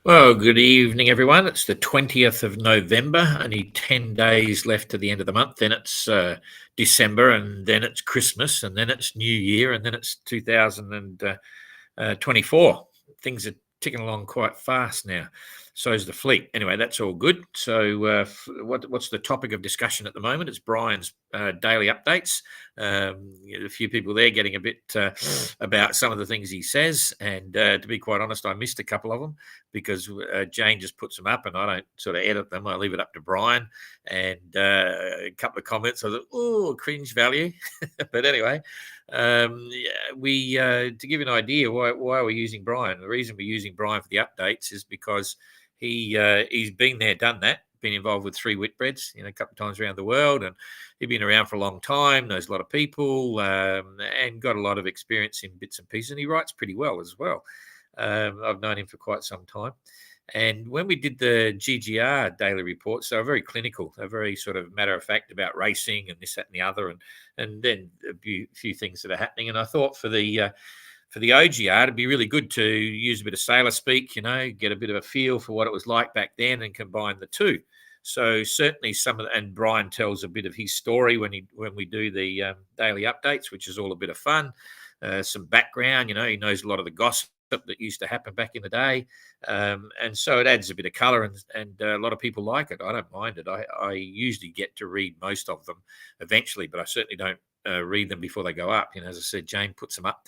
Well, good evening, everyone. It's the 20th of November, only 10 days left to the end of the month. Then it's December, and then it's Christmas, and then it's New Year, and then it's 2024. Things are ticking along quite fast now. So is the fleet. Anyway, that's all good. So, what's the topic of discussion at the moment? It's Brian's daily updates. A few people there getting a bit about some of the things he says, and to be quite honest, I missed a couple of them because Jane just puts them up, and I don't sort of edit them. I leave it up to Brian. And a couple of comments, I thought, oh, cringe value. But anyway, we to give you an idea why we're using Brian. The reason we're using Brian for the updates is because he's been there, done that, been involved with 3 Whitbreads, a couple of times around the world, and he's been around for a long time, knows a lot of people, and got a lot of experience in bits and pieces. And he writes pretty well as well. I've known him for quite some time. And when we did the GGR daily reports, they were very clinical. They're very sort of matter of fact about racing and this, that, and the other, and then a few things that are happening. And I thought for the OGR, it'd be really good to use a bit of sailor speak, get a bit of a feel for what it was like back then and combine the two. So certainly and Brian tells a bit of his story when we do the daily updates, which is all a bit of fun, some background. He knows a lot of the gossip that used to happen back in the day, and so it adds a bit of color, and a lot of people like it. I don't mind it. I usually get to read most of them eventually, but I certainly don't read them before they go up. As I said, Jane puts them up.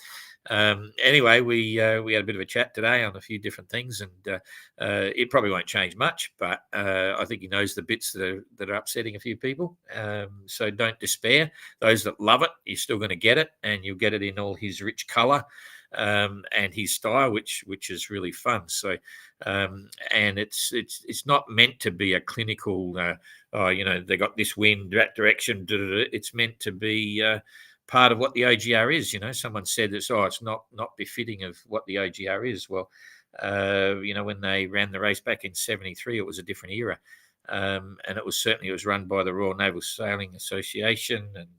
Anyway, we had a bit of a chat today on a few different things, and it probably won't change much, but I think he knows the bits that are upsetting a few people. So don't despair. Those that love it, you're still going to get it, and you'll get it in all his rich color and his style, which is really fun. So, and it's not meant to be a clinical. They got this wind, that direction. It's meant to be part of what the OGR is. Someone said it's not befitting of what the OGR is. Well, when they ran the race back in '73, it was a different era. And it was run by the Royal Naval Sailing Association, and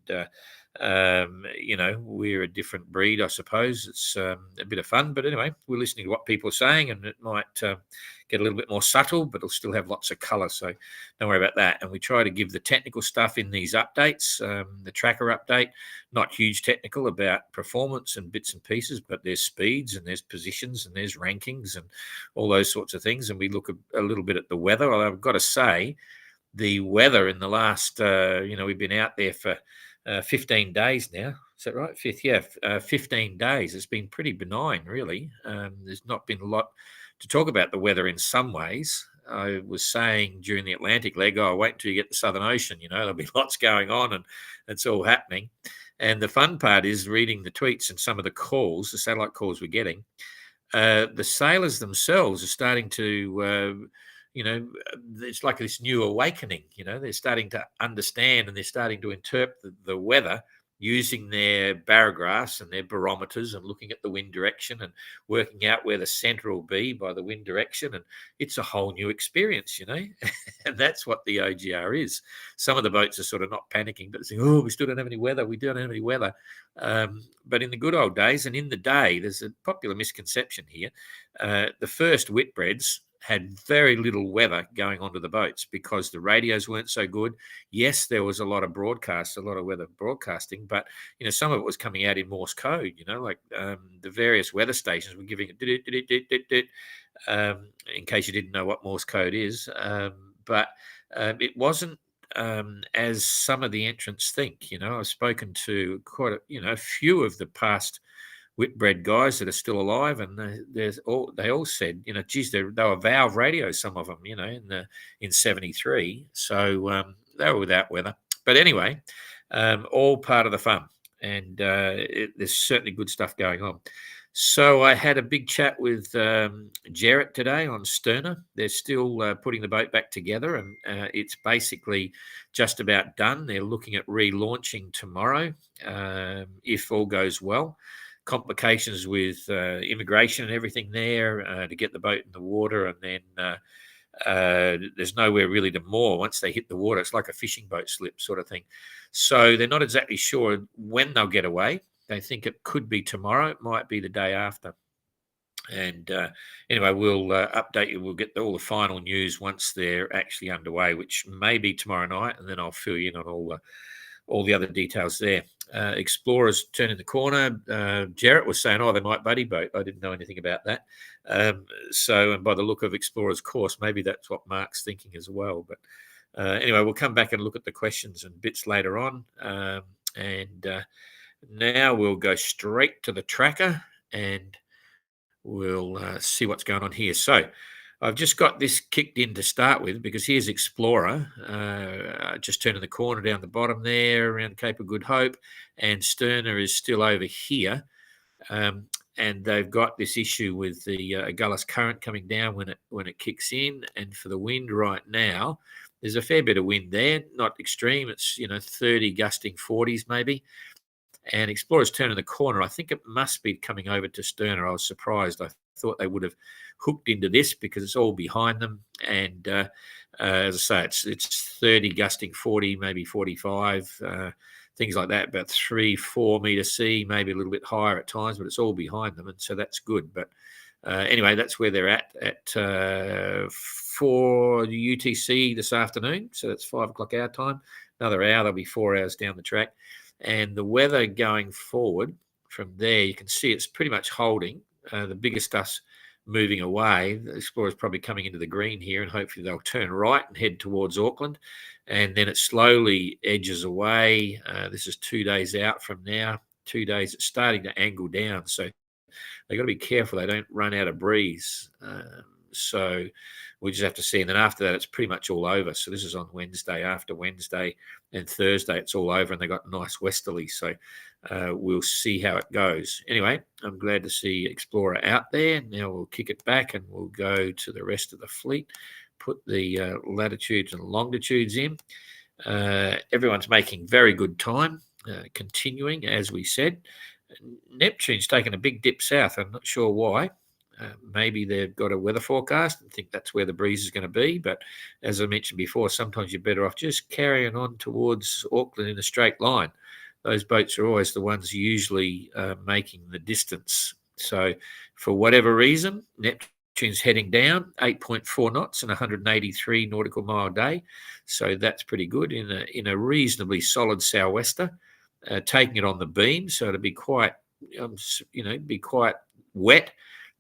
we're a different breed, I suppose. It's a bit of fun, but anyway, we're listening to what people are saying, and it might get a little bit more subtle, but it'll still have lots of colour, so don't worry about that. And we try to give the technical stuff in these updates, the tracker update, not huge technical about performance and bits and pieces, but there's speeds and there's positions and there's rankings and all those sorts of things. And we look a little bit at the weather. Although I've got to say, the weather in the last, we've been out there for 15 days now. Is that right? 15 days. It's been pretty benign, really. There's not been a lot to talk about the weather in some ways. I was saying during the Atlantic leg, wait until you get the Southern Ocean. There'll be lots going on, and it's all happening. And the fun part is reading the tweets and some of the calls, the satellite calls we're getting. The sailors themselves are starting to it's like this new awakening. They're starting to understand, and they're starting to interpret the weather using their barographs and their barometers and looking at the wind direction and working out where the center will be by the wind direction. And it's a whole new experience, and that's what the OGR is. Some of the boats are sort of not panicking, but saying, we still don't have any weather. We don't have any weather. But in the good old days and in the day, there's a popular misconception here. The first Whitbreads had very little weather going onto the boats because the radios weren't so good. Yes, there was a lot of broadcasts, a lot of weather broadcasting, but some of it was coming out in Morse code. Like the various weather stations were giving it in case you didn't know what Morse code is. But it wasn't as some of the entrants think. I've spoken to quite a few of the past Whitbread guys that are still alive, and they all said, geez, they were valve radios, some of them, in '73. So they were without weather. But anyway, all part of the fun, and there's certainly good stuff going on. So I had a big chat with Jarrett today on Sterner. They're still putting the boat back together, and it's basically just about done. They're looking at relaunching tomorrow, if all goes well. Complications with immigration and everything there to get the boat in the water, and then there's nowhere really to moor once they hit the water. It's like a fishing boat slip sort of thing. So they're not exactly sure when they'll get away. They think it could be tomorrow. It might be the day after. And anyway, we'll update you. We'll get all the final news once they're actually underway, which may be tomorrow night, and then I'll fill you in on all the other details there. Explorers turning the corner. Jarrett was saying, "Oh, they might buddy boat." I didn't know anything about that. And by the look of Explorer's course, maybe that's what Mark's thinking as well. But anyway, we'll come back and look at the questions and bits later on. And now we'll go straight to the tracker and we'll see what's going on here. So I've just got this kicked in to start with because here's Explorer, just turning the corner down the bottom there around Cape of Good Hope, and Sterner is still over here. And they've got this issue with the Agulhas current coming down when it kicks in, and for the wind right now, there's a fair bit of wind there, not extreme. It's 30 gusting 40s maybe. And Explorer's turning the corner. I think it must be coming over to Sterner. I was surprised. I thought they would have hooked into this because it's all behind them. And as I say, it's 30 gusting 40, maybe 45, things like that, about 3-4 meter sea, maybe a little bit higher at times, but it's all behind them. And so that's good. But anyway, that's where they're at 4 UTC this afternoon. So that's 5 o'clock our time. Another hour, they'll be 4 hours down the track. And the weather going forward from there, you can see it's pretty much holding. The biggest stuff's moving away. The Explorer's probably coming into the green here, and hopefully they'll turn right and head towards Auckland. And then it slowly edges away. This is 2 days out from now. 2 days, it's starting to angle down. So they've got to be careful they don't run out of breeze. So we just have to see. And then after that, it's pretty much all over. So this is on Wednesday. After Wednesday and Thursday, it's all over, and they got nice westerly. So we'll see how it goes. Anyway, I'm glad to see Explorer out there. Now we'll kick it back and we'll go to the rest of the fleet, put the latitudes and longitudes in. Everyone's making very good time, continuing, as we said. Neptune's taken a big dip south. I'm not sure why. Maybe they've got a weather forecast and think that's where the breeze is going to be. But as I mentioned before, sometimes you're better off just carrying on towards Auckland in a straight line. Those boats are always the ones usually making the distance. So for whatever reason, Neptune's heading down 8.4 knots and 183 nautical mile a day. So that's pretty good in a reasonably solid sou'wester, taking it on the beam. So it'll be quite, be quite wet.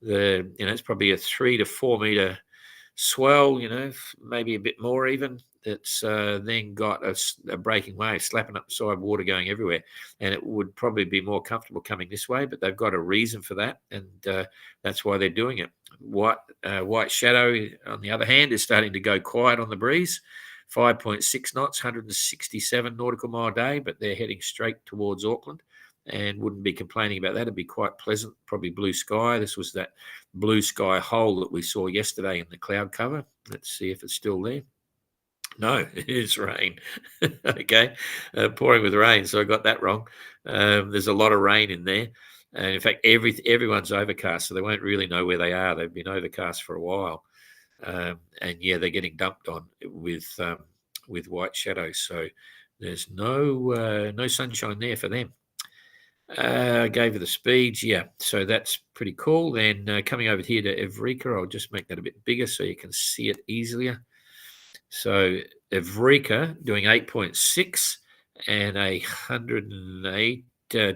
It's probably a 3 to 4 meter swell, maybe a bit more even. It's then got a breaking wave slapping up the side, water going everywhere, and it would probably be more comfortable coming this way, but they've got a reason for that, and that's why they're doing it. White Shadow, on the other hand, is starting to go quiet on the breeze, 5.6 knots, 167 nautical mile a day, but they're heading straight towards Auckland. And wouldn't be complaining about that. It'd be quite pleasant, probably blue sky. This was that blue sky hole that we saw yesterday in the cloud cover. Let's see if it's still there. No, it is rain. Okay, pouring with rain. So I got that wrong. There's a lot of rain in there. And in fact, everyone's overcast, so they won't really know where they are. They've been overcast for a while. And yeah, they're getting dumped on with White Shadow. So there's no sunshine there for them. Gave her the speeds, yeah. So that's pretty cool. Then coming over here to Evrika, I'll just make that a bit bigger so you can see it easier. So Evrika doing 8.6 and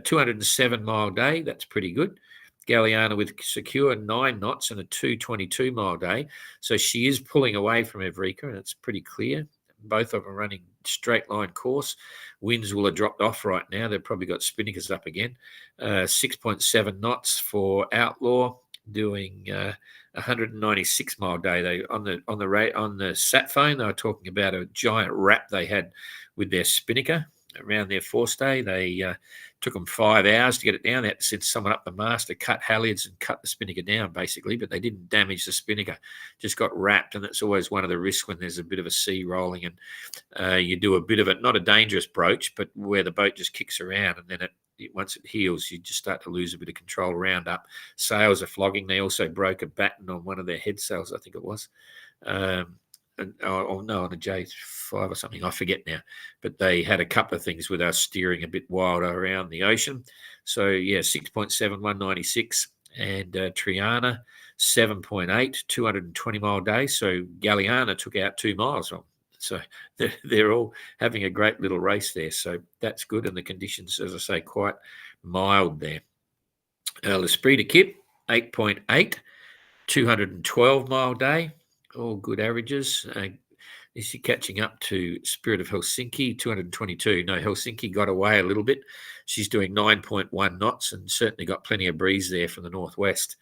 207 mile day. That's pretty good. Gallana with secure 9 knots and a 222 mile day. So she is pulling away from Evrika, and it's pretty clear. Both of them running straight line course. Winds will have dropped off right now. They've probably got spinnakers up again. 6.7 knots for Outlaw, doing 196 mile day. They on the sat phone, they were talking about a giant wrap they had with their spinnaker around their forestay. They took them 5 hours to get it down. They had to send someone up the mast to cut halyards and cut the spinnaker down, basically, but they didn't damage the spinnaker, just got wrapped. And that's always one of the risks when there's a bit of a sea rolling and you do a bit of it, not a dangerous broach, but where the boat just kicks around, and then once it heals, you just start to lose a bit of control round up. Sails are flogging. They also broke a batten on one of their head sails, I think it was. On a J5 or something, I forget now. But they had a couple of things with us steering a bit wilder around the ocean. So, yeah, 6.7, 196, and Triana 7.8, 220-mile day. So Gallana took out 2 miles from them. So they're all having a great little race there. So that's good. And the conditions, as I say, quite mild there. L'Esprit de Kip, 8.8, 212-mile day. All good averages. Is she catching up to Spirit of Helsinki, 222? No, Helsinki got away a little bit. She's doing 9.1 knots and certainly got plenty of breeze there from the northwest.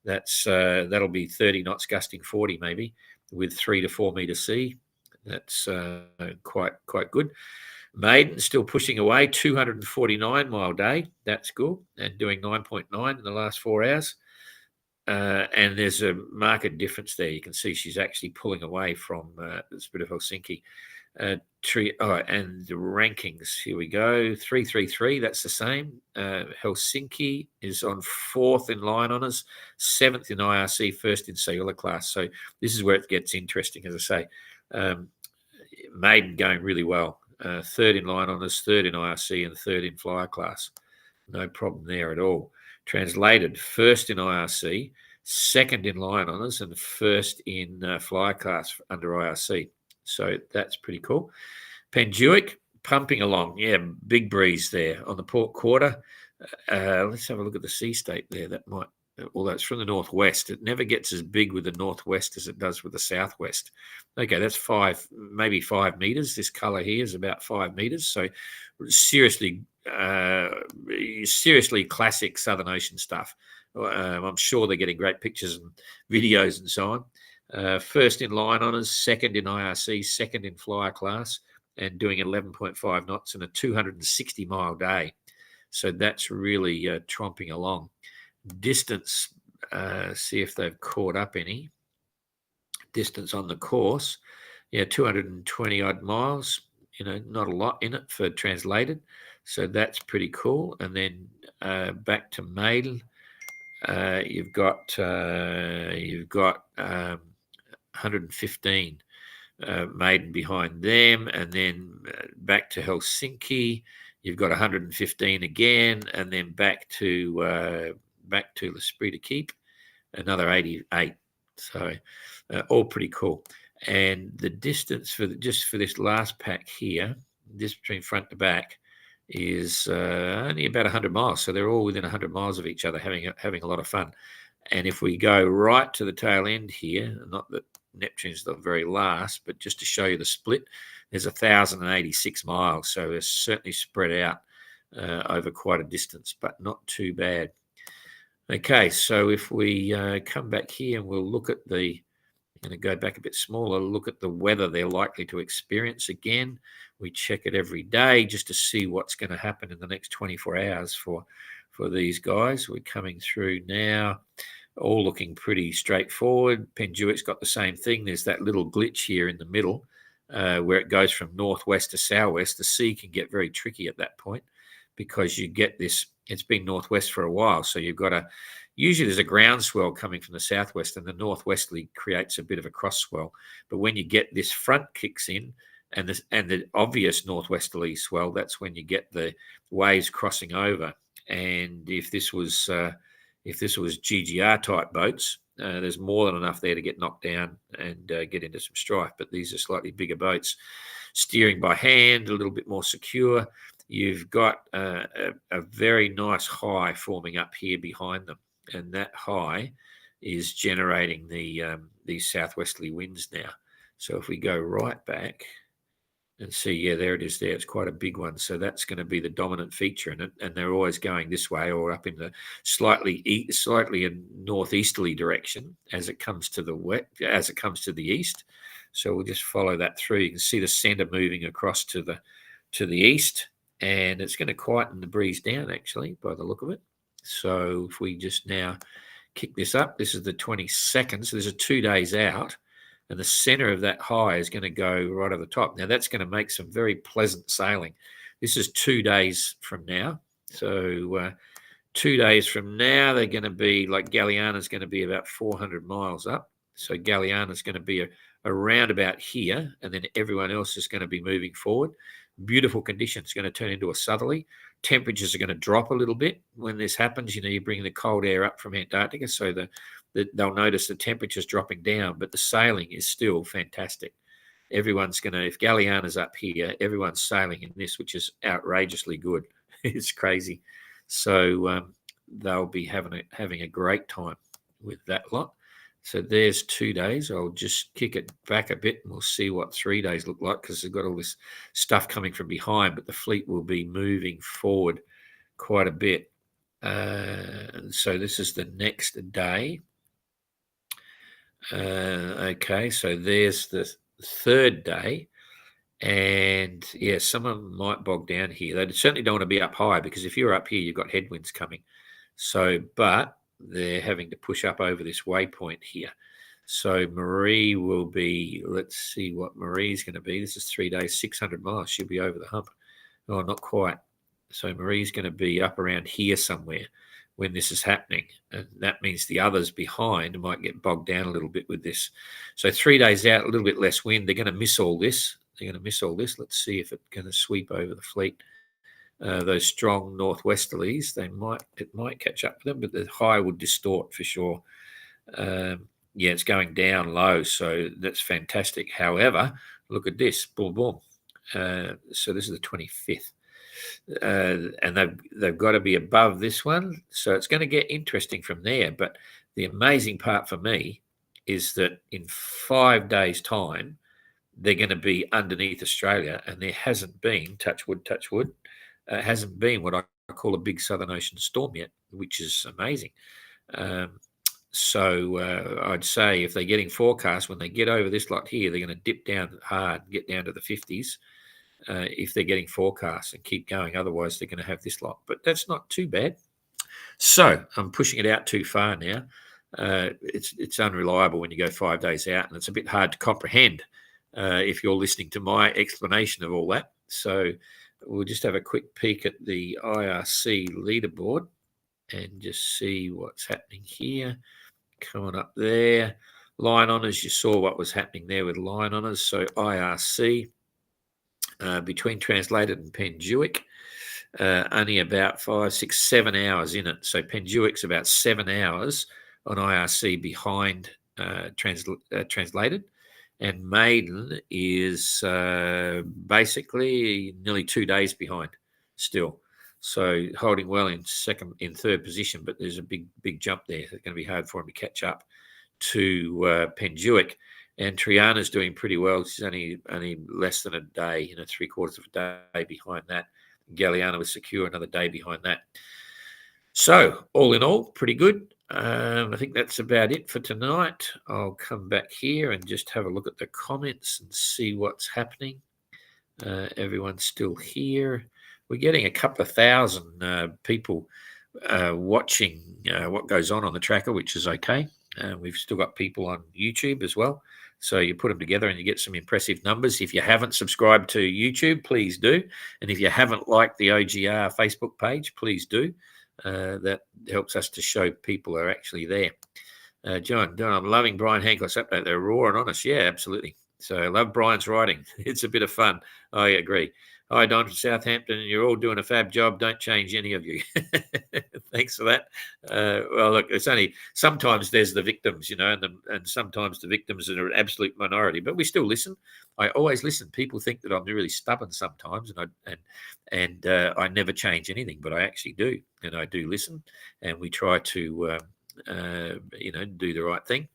That'll be 30 knots, gusting 40 maybe, with 3 to 4 meter sea. That's quite good. Maiden still pushing away, 249-mile day. That's good, and doing 9.9 in the last 4 hours. And there's a marked difference there. You can see she's actually pulling away from the Spirit of Helsinki. And the rankings, here we go. 333, that's the same. Helsinki is on 4th in line honours, 7th in IRC, 1st in Sailor class. So this is where it gets interesting, as I say. Maiden going really well. 3rd in line honours, 3rd in IRC, and 3rd in flyer class. No problem there at all. Translated, 1st in IRC, 2nd in line honours, and 1st in flyer class under IRC. So that's pretty cool. Pendick pumping along. Yeah, big breeze there on the port quarter. Let's have a look at the sea state there. That might, although it's from the northwest, it never gets as big with the northwest as it does with the southwest. Okay, that's 5 meters. This colour here is about 5 meters. So seriously classic Southern Ocean stuff. I'm sure they're getting great pictures and videos and so on. 1st in line honours, 2nd in IRC, 2nd in flyer class, and doing 11.5 knots in a 260-mile day. So that's really tromping along. Distance, see if they've caught up any. Distance on the course, 220-odd miles. Not a lot in it for translated. So that's pretty cool. And then back to Maiden, you've got 115 Maiden behind them, and then back to Helsinki, you've got 115 again, and then back to L'Esprit de Keep, another 88. So all pretty cool. And the distance for this last pack here, this between front to back, is only about 100 miles. So they're all within 100 miles of each other, having a lot of fun. And if we go right to the tail end here, not that Neptune's the very last, but just to show you the split, there's 1,086 miles. So it's certainly spread out over quite a distance, but not too bad. Okay, so if we come back here and we'll look at I'm going to go back a bit smaller, look at the weather they're likely to experience again. We check it every day just to see what's going to happen in the next 24 hours for these guys. We're coming through now, all looking pretty straightforward. Pendick's got the same thing. There's that little glitch here in the middle where it goes from northwest to southwest. The sea can get very tricky at that point because you get this, it's been northwest for a while. So you've got usually there's a ground swell coming from the southwest, and the northwesterly creates a bit of a cross swell. But when you get this front kicks in and the obvious northwesterly swell, that's when you get the waves crossing over. And if this was GGR type boats, there's more than enough there to get knocked down and get into some strife. But these are slightly bigger boats, steering by hand, a little bit more secure. You've got a very nice high forming up here behind them, and that high is generating these southwesterly winds now. So if we go right back and see, there it is there. It's quite a big one. So that's going to be the dominant feature in it, and they're always going this way or up in the slightly in northeasterly direction as it comes to the east. So we'll just follow that through. You can see the center moving across to the east, and it's going to quieten the breeze down actually by the look of it. So if we just now kick this up, this is the 22nd. So there's a 2 days out, and the center of that high is going to go right over the top. Now that's going to make some very pleasant sailing. This is 2 days from now. So 2 days from now, they're going to be like Gallana is going to be about 400 miles up. So Gallana is going to be around about here, and then everyone else is going to be moving forward. Beautiful conditions. Going to turn into a southerly. temperatures are going to drop a little bit when this happens. You bring the cold air up from Antarctica, so they'll notice the temperature's dropping down, but the sailing is still fantastic. Everyone's going to, if Gallana's up here, everyone's sailing in this, which is outrageously good. It's crazy. So they'll be having a great time with that lot. So there's 2 days. I'll just kick it back a bit and we'll see what 3 days look like, because they've got all this stuff coming from behind, but the fleet will be moving forward quite a bit. So this is the next day. Okay, so there's the third day. And yeah, some of them might bog down here. They certainly don't want to be up high, because if you're up here, you've got headwinds coming. So, but they're having to push up over this waypoint here. So Marie will be, let's see what Marie's going to be. This is 3 days, 600 miles. She'll be over the hump. Oh, not quite. So Marie's going to be up around here somewhere when this is happening. And that means the others behind might get bogged down a little bit with this. So 3 days out, a little bit less wind. They're going to miss all this. Let's see if it's going to sweep over the fleet. Those strong northwesterlies, it might catch up with them, but the high would distort for sure. Yeah, it's going down low, so that's fantastic. However, look at this, boom, boom. So this is the 25th, and they've got to be above this one, so it's going to get interesting from there. But the amazing part for me is that in 5 days' time, they're going to be underneath Australia, and there hasn't been, touch wood, hasn't been what I call a big Southern Ocean storm yet, which is amazing. So I'd say if they're getting forecast, when they get over this lot here, they're going to dip down hard, get down to the 50s if they're getting forecast, and keep going. Otherwise, they're going to have this lot. But that's not too bad. So I'm pushing it out too far now. It's unreliable when you go 5 days out, and it's a bit hard to comprehend if you're listening to my explanation of all that. So we'll just have a quick peek at the IRC leaderboard and just see what's happening here. Coming up there. Line honours, you saw what was happening there with line honours. So IRC, between Translated and Pendick, only about 5, 6, 7 hours in it. So Pendick's about 7 hours on IRC behind Translated. And Maiden is basically nearly 2 days behind still. So holding well in third position, but there's a big jump there. It's going to be hard for him to catch up to Pendick. And Triana's doing pretty well. She's only less than a day, 3/4 of a day behind that. Gallana was secure another day behind that. So all in all, pretty good. I think that's about it for tonight. I'll come back here and just have a look at the comments and see what's happening. Everyone's still here. We're getting a couple of thousand people watching what goes on the tracker, which is okay. We've still got people on YouTube as well. So you put them together and you get some impressive numbers. If you haven't subscribed to YouTube, please do. And if you haven't liked the OGR Facebook page, please do. That helps us to show people are actually there. John, I'm loving Brian Hancock's update. They're roaring on us. Yeah, absolutely. So I love Brian's writing. It's a bit of fun. I agree. Hi, Don from Southampton. You're all doing a fab job. Don't change any of you. Thanks for that. Well, look, it's only sometimes there's the victims, and sometimes the victims are an absolute minority, but we still listen. I always listen. People think that I'm really stubborn sometimes, and I never change anything, but I actually do, and I do listen, and we try to, do the right thing.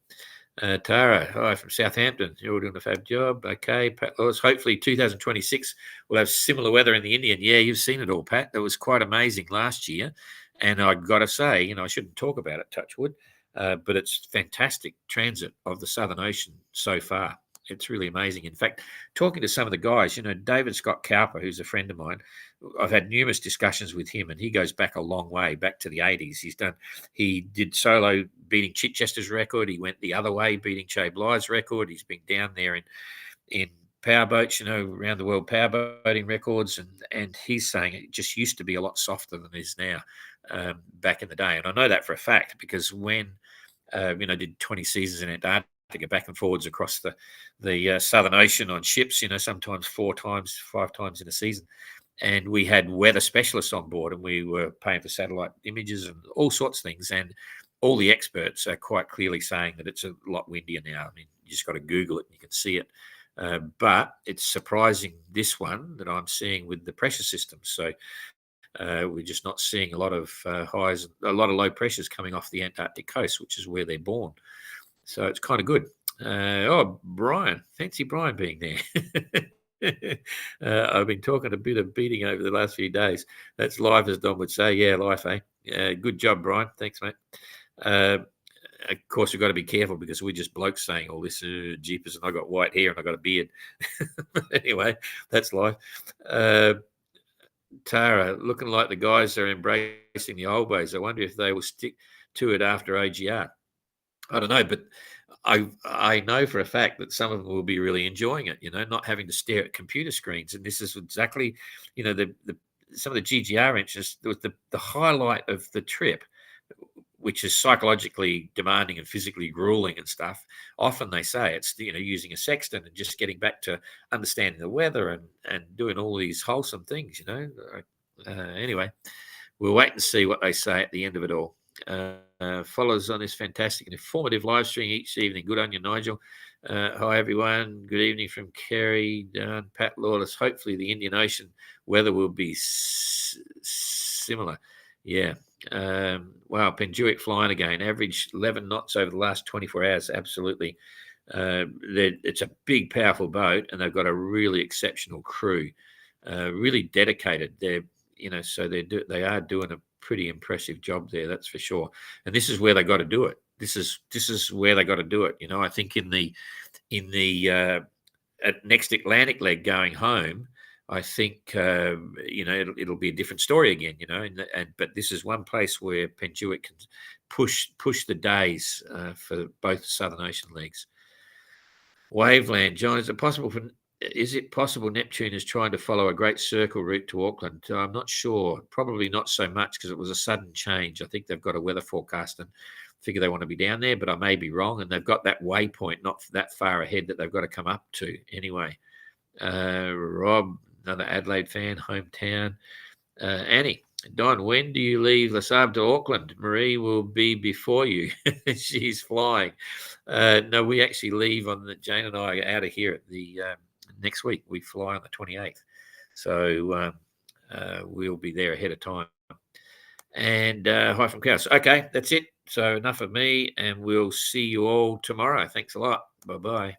Tara, hi from Southampton. You're all doing a fab job. Okay, Pat Lewis. Hopefully 2026 we'll have similar weather in the Indian. Yeah, you've seen it all, Pat. That was quite amazing last year. And I've got to say, I shouldn't talk about it, touch wood, but it's fantastic transit of the Southern Ocean so far. It's really amazing. In fact, talking to some of the guys, David Scott Cowper, who's a friend of mine, I've had numerous discussions with him, and he goes back a long way, back to the 80s. He did solo beating Chichester's record. He went the other way, beating Che Bly's record. He's been down there in powerboats, around the world powerboating records, and he's saying it just used to be a lot softer than it is now back in the day. And I know that for a fact because when did 20 seasons in Antarctica back and forwards across the Southern Ocean on ships, sometimes 4 times, 5 times in a season. and we had weather specialists on board, and we were paying for satellite images and all sorts of things. And all the experts are quite clearly saying that it's a lot windier now. I mean, you just got to Google it and you can see it. But it's surprising, this one that I'm seeing with the pressure systems. So we're just not seeing a lot of highs, a lot of low pressures coming off the Antarctic coast, which is where they're born. So it's kind of good. Brian, fancy Brian being there. I've been talking a bit of beating over the last few days. That's life, as Don would say. Yeah, life, eh? Good job, Brian. Thanks, mate. Of course, we've got to be careful because we're just blokes saying all this, jeepers, and I got white hair and I got a beard. Anyway, that's life. Tara, looking like the guys are embracing the old ways. I wonder if they will stick to it after AGR. I don't know, but I know for a fact that some of them will be really enjoying it, not having to stare at computer screens. And this is exactly, some of the GGR entries, the highlight of the trip, which is psychologically demanding and physically grueling and stuff. Often they say it's, using a sextant and just getting back to understanding the weather and doing all these wholesome things, Anyway, we'll wait and see what they say at the end of it all. Follow us on this fantastic and informative live stream each evening. Good on you, Nigel. Hi, everyone. Good evening from Kerry, Dan, Pat Lawless. Hopefully the Indian Ocean weather will be similar. Yeah. Wow, Pendick flying again. Average 11 knots over the last 24 hours. Absolutely. It's a big, powerful boat, and they've got a really exceptional crew, really dedicated. They are doing a pretty impressive job there, that's for sure. And this is where they got to do it. This is where they got to do it. I think in the next Atlantic leg going home, I think it'll be a different story again. But this is one place where Pendick can push the days for both Southern Ocean legs. Waveland, John, is it possible Neptune is trying to follow a great circle route to Auckland? I'm not sure. Probably not so much because it was a sudden change. I think they've got a weather forecast and figure they want to be down there, but I may be wrong. And they've got that waypoint not that far ahead that they've got to come up to anyway. Rob, another Adelaide fan, hometown. Annie, Don, when do you leave La Sabre to Auckland? Marie will be before you. She's flying. No, we actually leave Jane and I are out of here at the next week. We fly on the 28th. So we'll be there ahead of time. And hi from Chaos. Okay, that's it. So enough of me, and we'll see you all tomorrow. Thanks a lot. Bye-bye.